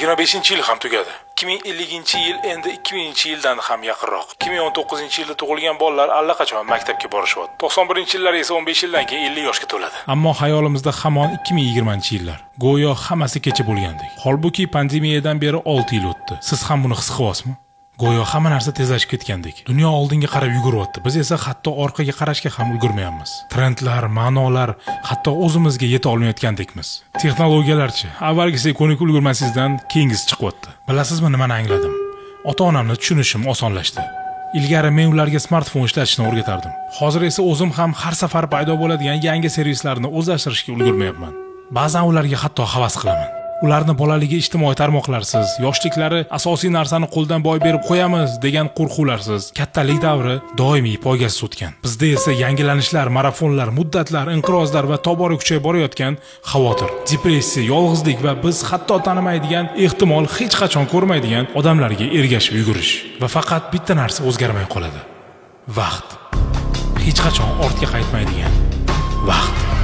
25-yil ham tugadi. 2050-yil endi 2000-yildan ham yaqinroq. 2019-yilda tug'ilgan bolalar allaqachon maktabga borishyapti. 91-yillar esa 15 yildan keyin 50 yoshga to'ladi. Ammo hayolimizda hamon 2020-yillar. Go'yo hammasi kecha bo'lgandek. Holbuki pandemiyadan beri 6 yil o'tdi. Siz ham buni his qilyapsizmi? Go'yo hamma narsa tezlashib ketgandek. Dunyo oldinga qarab yuguryapti. Biz esa hatto orqaga qarashga ham ulgurmayapmiz. Trendlar, ma'nolar, hatto o'zimizga yeta olmayotgandekmiz. Texnologiyalarchi, avvalgisiga ko'nikib ulgurmasizdan keyingisi chiqyapti. Bilasizmi nimani angladim? Ota-onamni tushunishim osonlashdi. Ilgari men ularga smartfon ishlatishni o'rgatardim. Hozir esa o'zim ham har safar paydo bo'ladigan yangi servislarni o'zlashtirishga ulgurmayapman. Ba'zan ularga hatto havas qilaman. Ularni bolaligi ijtimoiy tarmoqlarsiz, yoshliklari asosiy narsani qo'ldan boy berib qo'yamiz degan qo'rquvlarsiz, kattalik davri doimiy poygasiz o'tgan. Bizda esa yangilanishlar, marafonlar, muddatlar, inqirozlar va tobora kuchayib borayotgan xavotir, depressiya, yolg'izlik va biz hatto tanimaydigan, ehtimol hech qachon ko'rmaydigan odamlarga ergashib yugurish. Va faqat bitta narsa o'zgarmay qoladi. Vaqt. Hech qachon ortga qaytmaydigan vaqt.